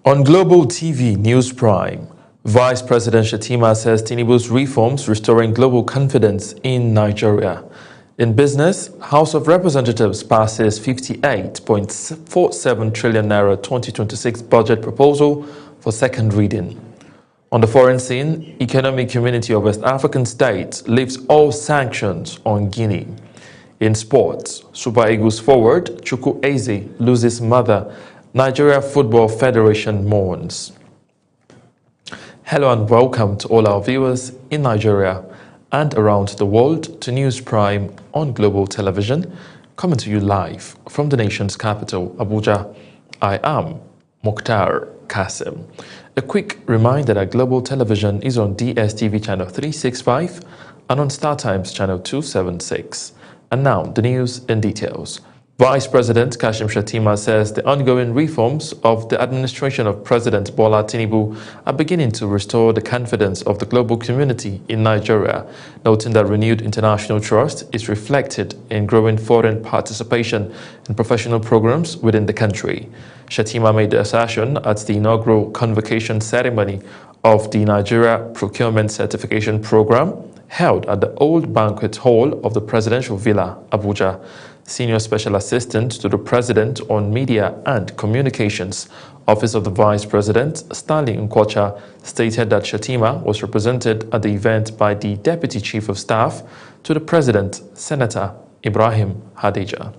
On Global TV News Prime, Vice President Shettima says Tinubu's reforms restoring global confidence in Nigeria. In business, House of Representatives passes 58.47 trillion naira 2026 budget proposal for second reading. On the foreign scene, Economic Community of West African States lifts all sanctions on Guinea. In sports, Super Eagles forward Chukwu Eze loses mother. Nigeria Football Federation mourns. Hello and welcome to all our viewers in Nigeria and around the world to News Prime on Global Television, coming to you live from the nation's capital, Abuja. I am Mukhtar Kasim. A quick reminder that Global Television is on DSTV channel 365 and on StarTimes channel 276. And now the news in details. Vice President Kashim Shettima says the ongoing reforms of the administration of President Bola Tinubu are beginning to restore the confidence of the global community in Nigeria, noting that renewed international trust is reflected in growing foreign participation in professional programs within the country. Shettima made the assertion at the inaugural convocation ceremony of the Nigeria Procurement Certification Program held at the Old Banquet Hall of the Presidential Villa, Abuja. Senior Special Assistant to the President on Media and Communications, Office of the Vice President, Stanley Nkwocha, stated that Shettima was represented at the event by the Deputy Chief of Staff to the President, Senator Ibrahim Hadija.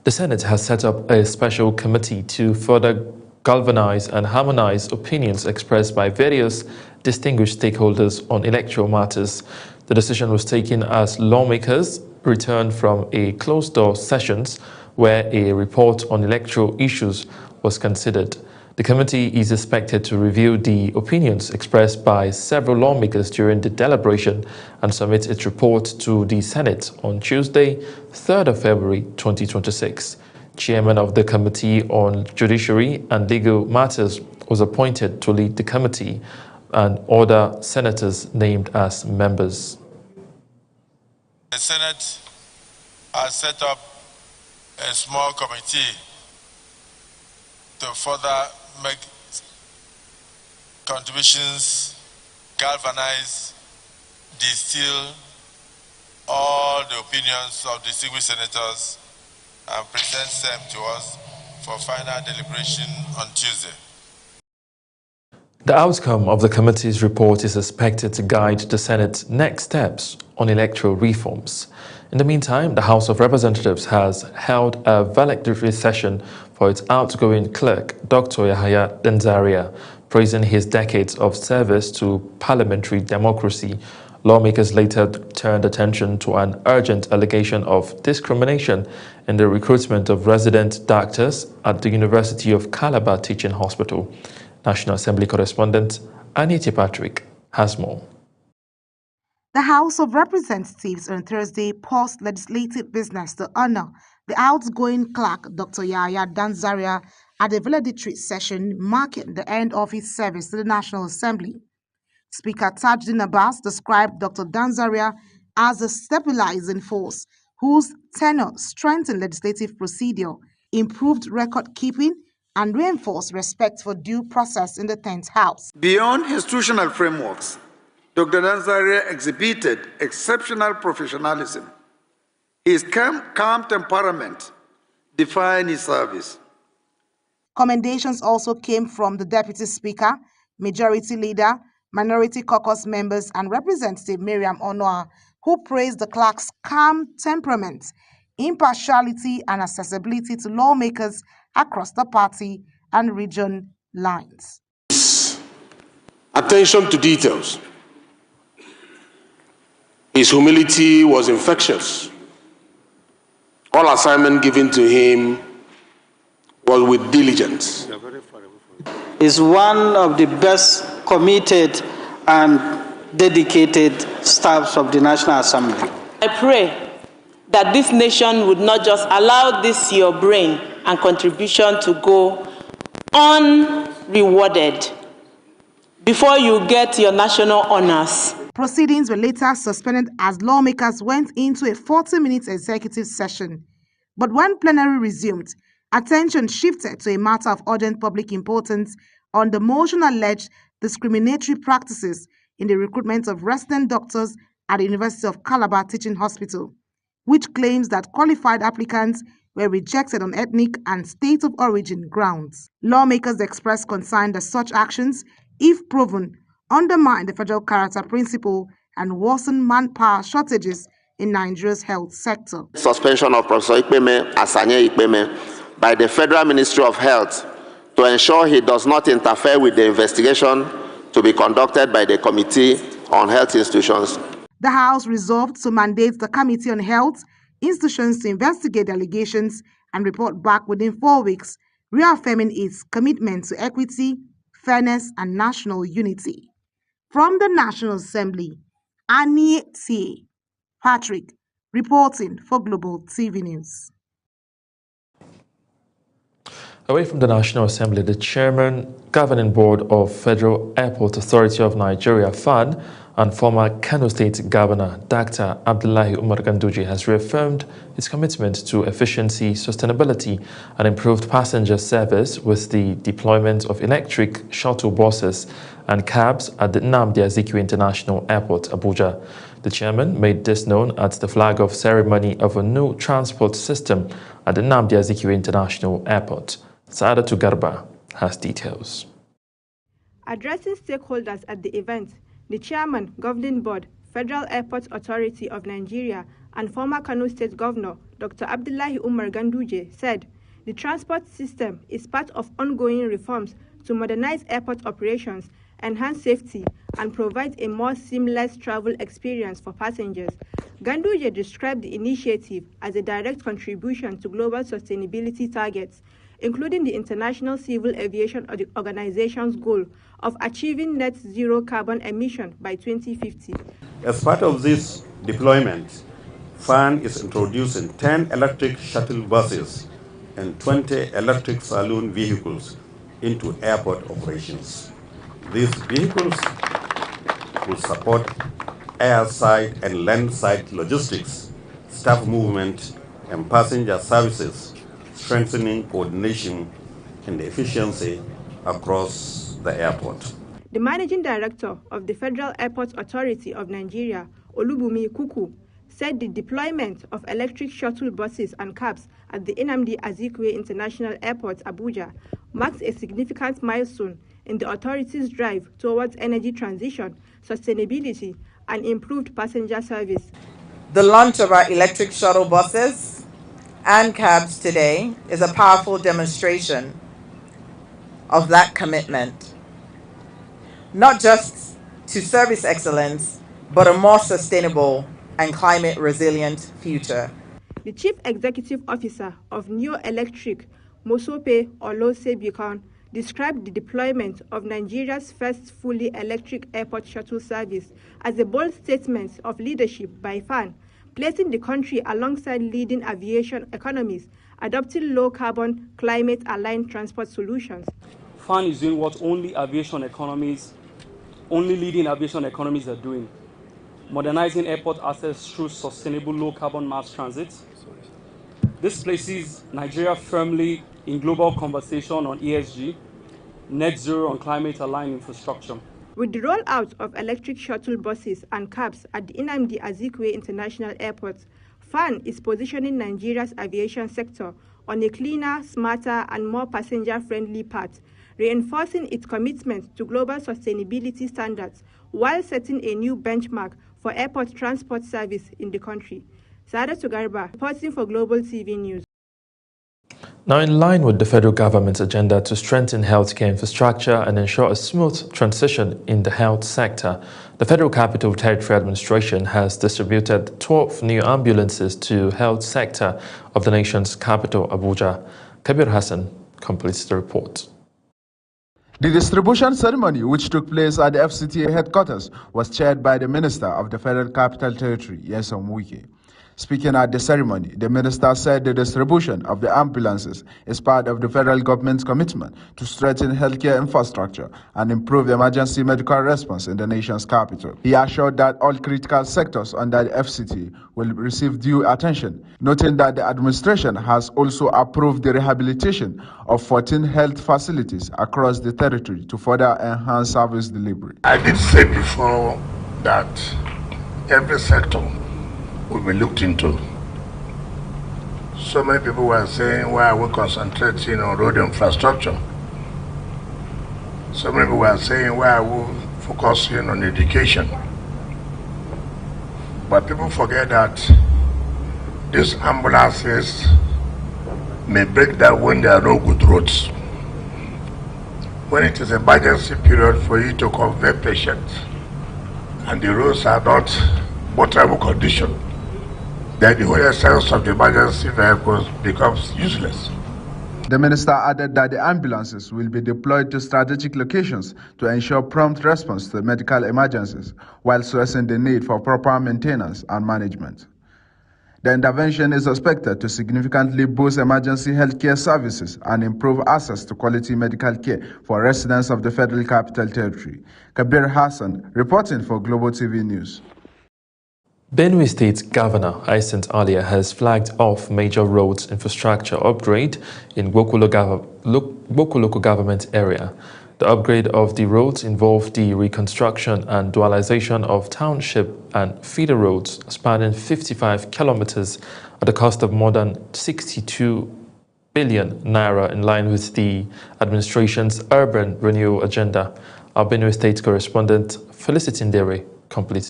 The Senate has set up a special committee to further galvanize and harmonize opinions expressed by various distinguished stakeholders on electoral matters. The decision was taken as lawmakers returned from a closed-door sessions where a report on electoral issues was considered. The committee is expected to review the opinions expressed by several lawmakers during the deliberation and submit its report to the Senate on Tuesday, 3rd of February 2026. Chairman of the Committee on Judiciary and Legal Matters was appointed to lead the committee and other senators named as members. The Senate has set up a small committee to further make contributions, galvanize, distill all the opinions of distinguished senators and present them to us for final deliberation on Tuesday. The outcome of the committee's report is expected to guide the Senate's next steps on electoral reforms. In the meantime, the House of Representatives has held a valedictory session for its outgoing clerk, Dr. Yahaya Danzaria, praising his decades of service to parliamentary democracy. Lawmakers later turned attention to an urgent allegation of discrimination in the recruitment of resident doctors at the University of Calabar Teaching Hospital. National Assembly correspondent Anita Patrick has more. The House of Representatives on Thursday paused legislative business to honor the outgoing clerk, Dr. Yahaya Danzaria, at a valedictory session marking the end of his service to the National Assembly. Speaker Tajuddin Abbas described Dr. Danzaria as a stabilizing force whose tenure strengthened legislative procedure, improved record-keeping, and reinforced respect for due process in the 10th House. Beyond institutional frameworks, Dr. Danzaria exhibited exceptional professionalism. His calm temperament defined his service. Commendations also came from the Deputy Speaker, Majority Leader, Minority Caucus members, and Representative Miriam Onoa, who praised the clerk's calm temperament, impartiality, and accessibility to lawmakers across the party and region lines. Attention to details. His humility was infectious. All assignment given to him was with diligence. Is one of the best committed and dedicated staffs of the National Assembly. I pray that this nation would not just allow this your brain and contribution to go unrewarded before you get your national honors. Proceedings were later suspended as lawmakers went into a 40-minute executive session. But when plenary resumed, Attention shifted to a matter of urgent public importance on the motion alleged discriminatory practices in the recruitment of resident doctors at the University of Calabar Teaching Hospital, which claims that qualified applicants were rejected on ethnic and state of origin grounds. Lawmakers expressed concern that such actions, if proven, undermine the federal character principle and worsen manpower shortages in Nigeria's health sector. Suspension of Professor Ikpeme Asanye Ikpeme by the Federal Ministry of Health to ensure he does not interfere with the investigation to be conducted by the Committee on Health Institutions. The House resolved to mandate the Committee on Health Institutions to investigate the allegations and report back within 4 weeks, reaffirming its commitment to equity, fairness, and national unity. From the National Assembly, Annie T. Patrick, reporting for Global TV News. Away from the National Assembly, the Chairman, Governing Board of Federal Airport Authority of Nigeria, FAN, and former Kano State Governor, Dr. Abdullahi Umar Ganduje, has reaffirmed his commitment to efficiency, sustainability, and improved passenger service with the deployment of electric shuttle buses and cabs at the Nnamdi Azikiwe International Airport, Abuja. The chairman made this known at the flag-off ceremony of a new transport system at the Nnamdi Azikiwe International Airport. Saadatu Garba has details. Addressing stakeholders at the event, the chairman, Governing Board, Federal Airports Authority of Nigeria, and former Kano State Governor, Dr. Abdullahi Umar Ganduje, said the transport system is part of ongoing reforms to modernize airport operations, enhance safety, and provide a more seamless travel experience for passengers. Ganduje described the initiative as a direct contribution to global sustainability targets, including the International Civil Aviation Organization's goal of achieving net zero carbon emission by 2050. As part of this deployment, FAN is introducing 10 electric shuttle buses and 20 electric saloon vehicles into airport operations. These vehicles will support airside and landside logistics, staff movement, and passenger services, strengthening coordination and efficiency across the airport. The Managing Director of the Federal Airports Authority of Nigeria, Olubumi Kuku, said the deployment of electric shuttle buses and cabs at the Nnamdi Azikiwe International Airport, Abuja, marks a significant milestone in the authority's drive towards energy transition, sustainability, and improved passenger service. The launch of our electric shuttle buses and cabs today is a powerful demonstration of that commitment, not just to service excellence, but a more sustainable and climate resilient future. The Chief Executive Officer of Neo Electric, Mosope Olose Bikon, described the deployment of Nigeria's first fully electric airport shuttle service as a bold statement of leadership by FAN, placing the country alongside leading aviation economies, adopting low-carbon, climate-aligned transport solutions. FAN is doing what only leading aviation economies are doing, modernizing airport assets through sustainable low-carbon mass transit. This places Nigeria firmly in global conversation on ESG, net zero and climate-aligned infrastructure. With the rollout of electric shuttle buses and cabs at the Nnamdi Azikiwe International Airport, FAN is positioning Nigeria's aviation sector on a cleaner, smarter, and more passenger-friendly path, reinforcing its commitment to global sustainability standards while setting a new benchmark for airport transport service in the country. Saadatu Garba, reporting for Global TV News. Now, in line with the federal government's agenda to strengthen healthcare infrastructure and ensure a smooth transition in the health sector, the Federal Capital Territory Administration has distributed 12 new ambulances to health sector of the nation's capital, Abuja. Kabir Hassan completes the report. The distribution ceremony, which took place at the FCTA headquarters, was chaired by the Minister of the Federal Capital Territory, Nyesom Wike. Speaking at the ceremony, the minister said the distribution of the ambulances is part of the federal government's commitment to strengthen healthcare infrastructure and improve emergency medical response in the nation's capital. He assured that all critical sectors under the FCT will receive due attention, noting that the administration has also approved the rehabilitation of 14 health facilities across the territory to further enhance service delivery. I did say before that every sector will be looked into. So many people were saying, why are we concentrating on road infrastructure? So many people were saying, why are we focusing on education? But people forget that these ambulances may break down when there are no good roads. When it is an emergency period for you to convey patients and the roads are not workable condition, then the whole essence of the emergency vehicles becomes useless. The minister added that the ambulances will be deployed to strategic locations to ensure prompt response to medical emergencies, while stressing the need for proper maintenance and management. The intervention is expected to significantly boost emergency healthcare services and improve access to quality medical care for residents of the Federal Capital Territory. Kabir Hassan, reporting for Global TV News. Benue State Governor Hyacinthe Alia has flagged off major roads infrastructure upgrade in Gboko local government area. The upgrade of the roads involved the reconstruction and dualization of township and feeder roads spanning 55 kilometers at the cost of more than 62 billion naira, in line with the administration's urban renewal agenda. Our Benue State correspondent Felicity Ndere completes.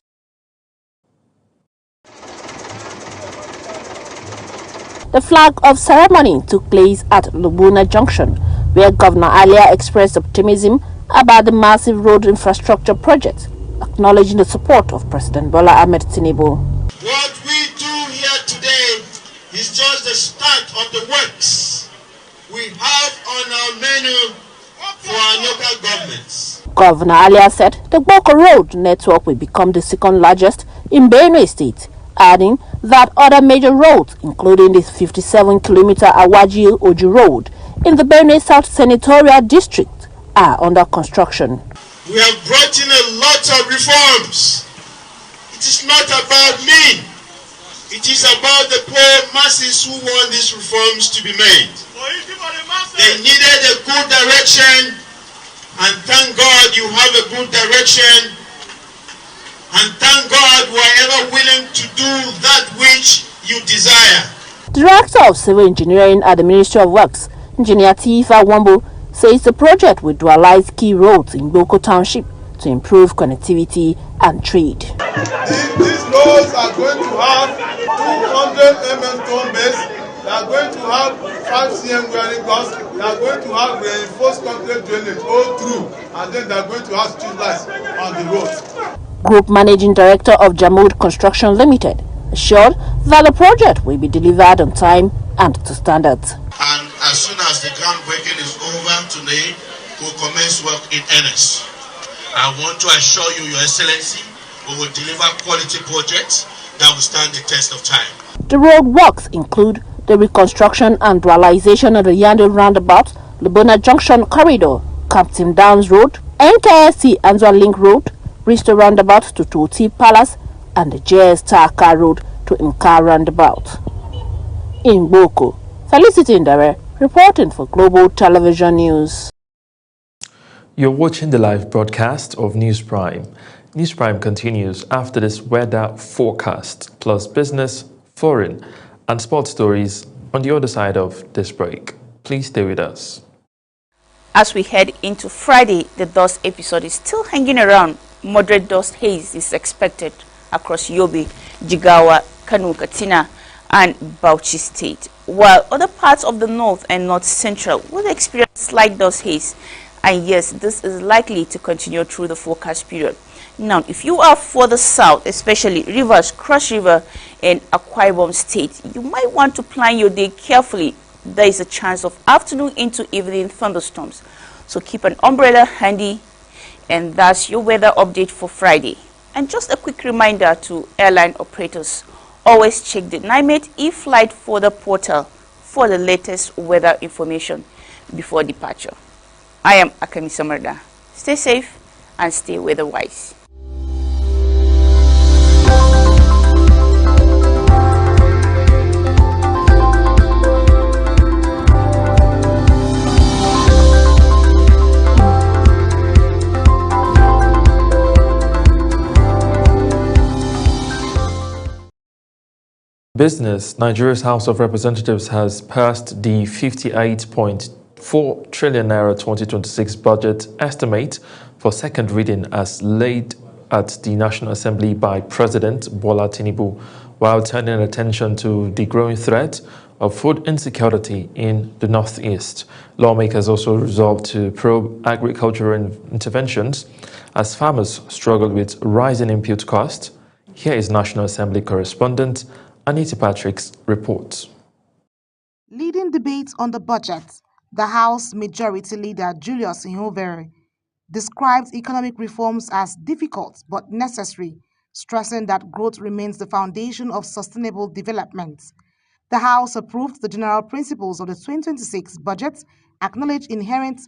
The flag-off ceremony took place at Lubuna Junction, where Governor Alia expressed optimism about the massive road infrastructure project, acknowledging the support of President Bola Ahmed Tinubu. What we do here today is just the start of the works we have on our menu for our local governments. Governor Alia said the Gboko Road network will become the second largest in Benue State, adding that other major roads, including the 57-kilometer Awaji-Oju Road in the Benue South Senatorial District, are under construction. We have brought in a lot of reforms. It is not about me. It is about the poor masses who want these reforms to be made. They needed a good direction, and thank God you have a good direction. And thank God we are ever willing to do that which you desire. Director of Civil Engineering at the Ministry of Works, Engineer Tifa Wambo, says the project will dualize key roads in Gboko Township to improve connectivity and trade. These roads are going to have 200 mm stone base. They are going to have 5 cm wearing glass. They are going to have reinforced concrete drainage all through, and then they are going to have street lights on the roads. Group Managing Director of Jamud Construction Limited assured that the project will be delivered on time and to standards. And as soon as the groundbreaking is over today, we'll commence work in earnest. I want to assure you, Your Excellency, we will deliver quality projects that will stand the test of time. The road works include the reconstruction and dualization of the Yando Roundabout, Lubuna Junction Corridor, Captain Downs Road, NKSC Anzwa Link Road, Bristol Roundabout to Toti Palace, and the JS Taka Road to Imka Roundabout. In Gboko, Felicity Ndere reporting for Global Television News. You're watching the live broadcast of News Prime. News Prime continues after this weather forecast, plus business, foreign, and sports stories on the other side of this break. Please stay with us. As we head into Friday, the dust episode is still hanging around. Moderate dust haze is expected across Yobe, Jigawa, Kano, Katsina, and Bauchi State, while other parts of the north and north central will experience slight dust haze. And yes, this is likely to continue through the forecast period. Now, if you are further south, especially Rivers, Cross River, and Akwa Ibom State, you might want to plan your day carefully. There is a chance of afternoon into evening thunderstorms, so keep an umbrella handy. And that's your weather update for Friday. And just a quick reminder to airline operators, Always check the NIMET e-flight folder portal for the latest weather information before departure. I am Akemi Samarda. Stay safe and stay weather-wise. Business. Nigeria's House of Representatives has passed the 58.4 trillion naira 2026 budget estimate for second reading as laid at the National Assembly by President Bola Tinubu, while turning attention to the growing threat of food insecurity in the Northeast. Lawmakers also resolved to probe agricultural interventions as farmers struggle with rising input costs. Here is National Assembly correspondent Anita Patrick's report. Leading debates on the budget, the House Majority Leader Julius Ihonvere described economic reforms as difficult but necessary, stressing that growth remains the foundation of sustainable development. The House approved the general principles of the 2026 budget, acknowledged inherited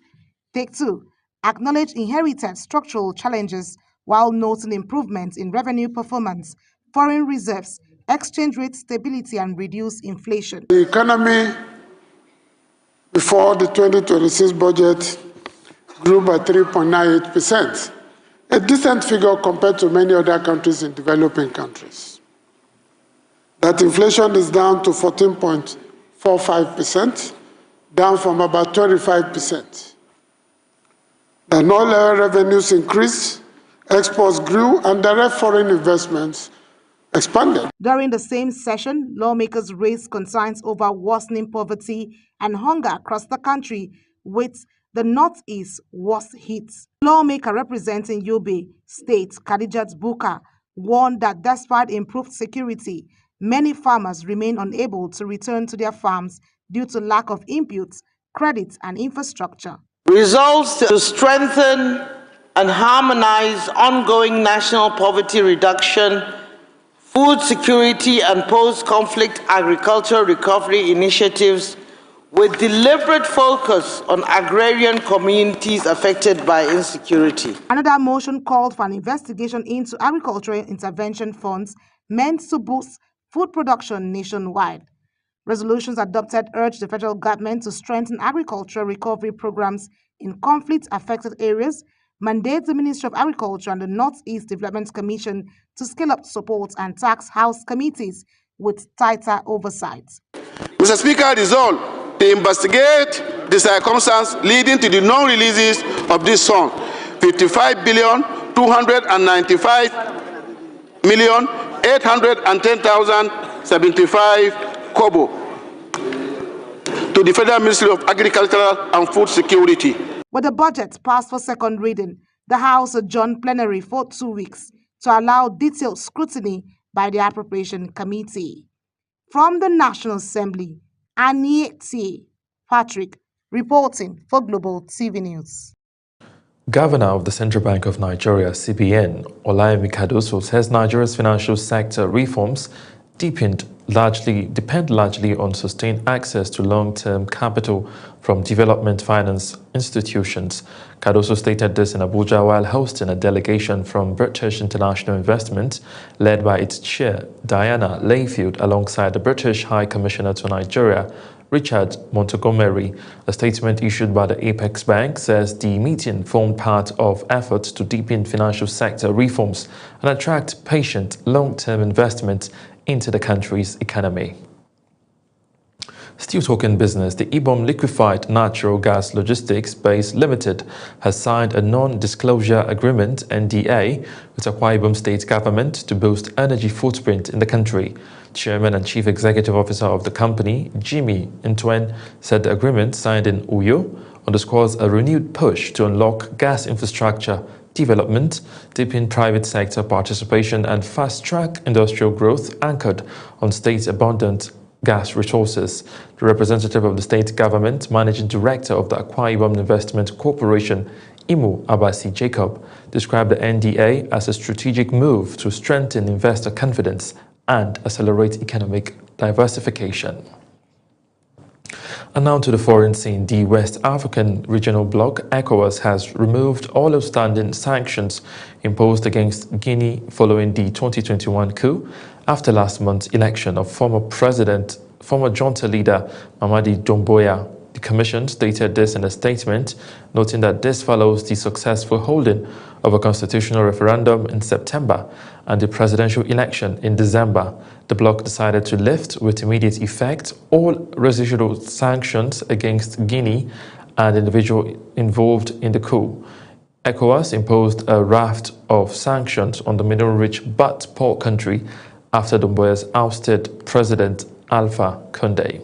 structural challenges while noting improvements in revenue performance, foreign reserves, exchange rate stability, and reduce inflation. The economy before the 2026 budget grew by 3.98%, a decent figure compared to many other countries in developing countries. That inflation is down to 14.45%, down from about 25%. That non-oil revenues increased, exports grew, and direct foreign investments expanded. During the same session, lawmakers raised concerns over worsening poverty and hunger across the country, with the Northeast worst hit. Lawmaker representing Yobe State, Khadijat Buka, warned that despite improved security, many farmers remain unable to return to their farms due to lack of inputs, credit, and infrastructure. Resolves to strengthen and harmonize ongoing national poverty reduction, food security, and post-conflict agricultural recovery initiatives with deliberate focus on agrarian communities affected by insecurity. Another motion called for an investigation into agricultural intervention funds meant to boost food production nationwide. Resolutions adopted urge the federal government to strengthen agricultural recovery programs in conflict-affected areas, mandate the Ministry of Agriculture and the Northeast Development Commission to scale up support and tax house committees with tighter oversight. Mr. Speaker, resolved to investigate the circumstances leading to the non-releases of this sum, 55,295,810,075 kobo, to the Federal Ministry of Agriculture and Food Security. With the budget passed for second reading, the House adjourned plenary for 2 weeks to allow detailed scrutiny by the Appropriation Committee. From the National Assembly, Anita Patrick reporting for Global TV News. Governor of the Central Bank of Nigeria, CBN, Olayemi Cardoso, says Nigeria's financial sector reforms depend largely on sustained access to long-term capital from development finance institutions. Cardoso stated this in Abuja while hosting a delegation from British International Investment, led by its chair, Diana Layfield, alongside the British High Commissioner to Nigeria, Richard Montgomery. A statement issued by the Apex Bank says the meeting formed part of efforts to deepen financial sector reforms and attract patient, long-term investment into the country's economy. Still talking business, the Ibom Liquefied Natural Gas Logistics Base Limited has signed a non-disclosure agreement, NDA, with Akwa Ibom State Government to boost energy footprint in the country. Chairman and Chief Executive Officer of the company, Jimmy Ntwen, said the agreement signed in Uyo underscores a renewed push to unlock gas infrastructure development, deepen private sector participation, and fast-track industrial growth anchored on state abundant gas resources. The representative of the state government, managing director of the Akwa Ibom Investment Corporation, Imo Abasi Jacob, described the NDA as a strategic move to strengthen investor confidence and accelerate economic diversification. And now to the foreign scene. The West African Regional Bloc, ECOWAS, has removed all outstanding sanctions imposed against Guinea following the 2021 coup after last month's election of former junta leader Mamadi Doumbouya. The Commission stated this in a statement, noting that this follows the successful holding of a constitutional referendum in September and the presidential election in December. The bloc decided to lift with immediate effect all residual sanctions against Guinea and individuals involved in the coup. ECOWAS imposed a raft of sanctions on the mineral-rich but poor country after Doumbouya's ousted President Alpha Condé.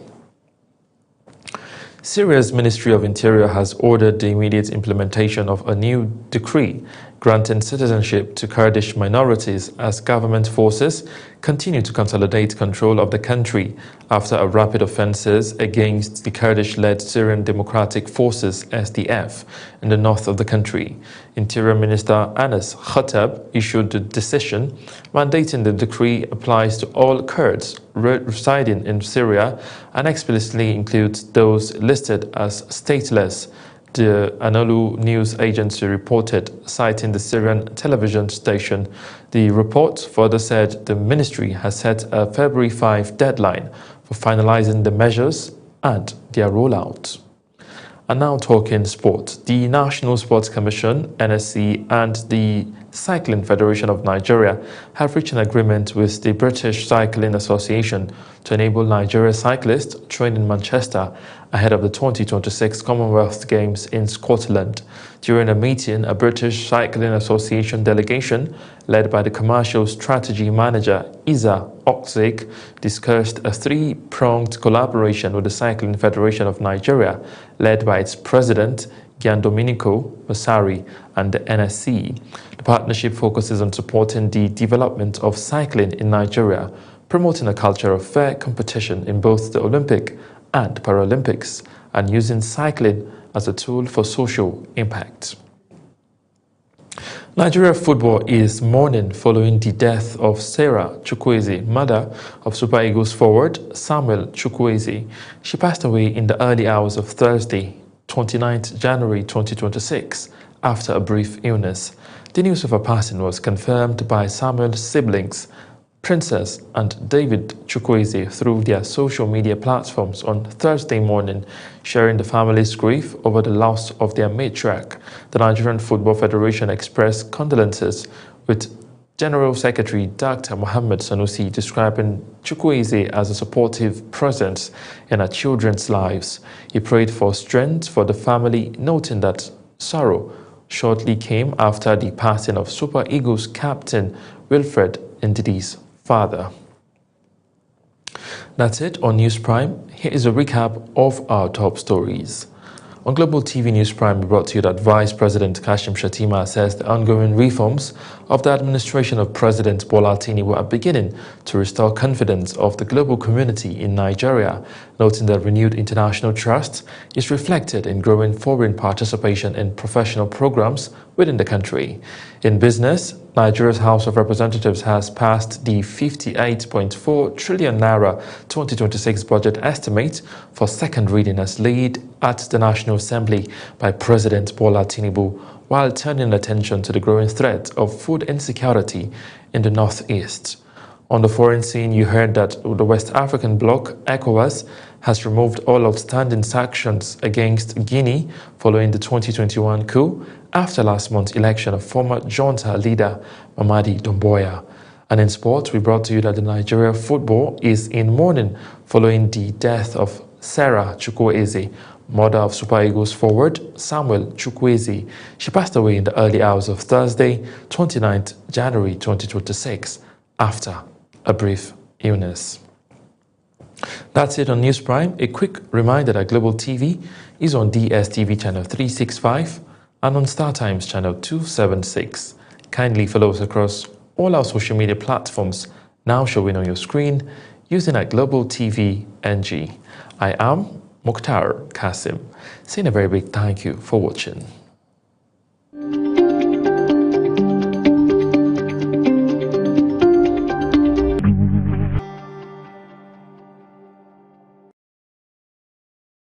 Syria's Ministry of Interior has ordered the immediate implementation of a new decree granting citizenship to Kurdish minorities as government forces continue to consolidate control of the country after a rapid offensive against the Kurdish-led Syrian Democratic Forces (SDF) in the north of the country. Interior Minister Anas Khattab issued the decision mandating the decree applies to all Kurds residing in Syria and explicitly includes those listed as stateless. The Anadolu news agency reported, citing the Syrian television station. The report further said the ministry has set a February 5 deadline for finalizing the measures and their rollout. And now talking sport. The National Sports Commission, NSC, and the Cycling Federation of Nigeria have reached an agreement with the British Cycling Association to enable Nigeria cyclists train in Manchester ahead of the 2026 Commonwealth Games in Scotland. During a meeting, a British Cycling Association delegation led by the Commercial Strategy Manager Isa Okzik discussed a three-pronged collaboration with the Cycling Federation of Nigeria led by its president Giandomenico Massari and the NSC. The partnership focuses on supporting the development of cycling in Nigeria, promoting a culture of fair competition in both the Olympic and Paralympics, and using cycling as a tool for social impact. Nigeria football is mourning following the death of Sarah Chukwueze, mother of Super Eagles forward Samuel Chukwueze. She passed away in the early hours of Thursday, 29th January 2026, after a brief illness. The news of her passing was confirmed by Samuel's siblings, Princess and David Chukwueze, through their social media platforms on Thursday morning, sharing the family's grief over the loss of their matriarch. The Nigerian Football Federation expressed condolences, with General Secretary Dr. Mohammed Sanusi describing Chukwueze as a supportive presence in her children's lives. He prayed for strength for the family, noting that sorrow shortly came after the passing of Super Eagles captain Wilfred Ndidi's father. That's it on News Prime. Here is a recap of our top stories. On Global TV News Prime, we brought to you that Vice President Kashim Shettima says the ongoing reforms of the administration of President Bola Tinubu are beginning to restore confidence of the global community in Nigeria, noting that renewed international trust is reflected in growing foreign participation in professional programs within the country. In business, Nigeria's House of Representatives has passed the 58.4 trillion naira 2026 budget estimate for second reading as laid at the National Assembly by President Bola Tinubu, while turning attention to the growing threat of food insecurity in the northeast. On the foreign scene, you heard that the West African bloc, ECOWAS, has removed all outstanding sanctions against Guinea following the 2021 coup after last month's election of former junta leader Mamadi Doumbouya. And in sports, we brought to you that the Nigeria football is in mourning following the death of Sarah Chukwueze, mother of Super Eagles forward Samuel Chukwueze. She passed away in the early hours of Thursday, 29th January 2026, after a brief illness. That's it on News Prime. A quick reminder that Global TV is on DSTV channel 365 and on StarTimes channel 276. Kindly follow us across all our social media platforms now showing on your screen using at Global TV NG. I am Mukhtar Kasim, saying a very big thank you for watching.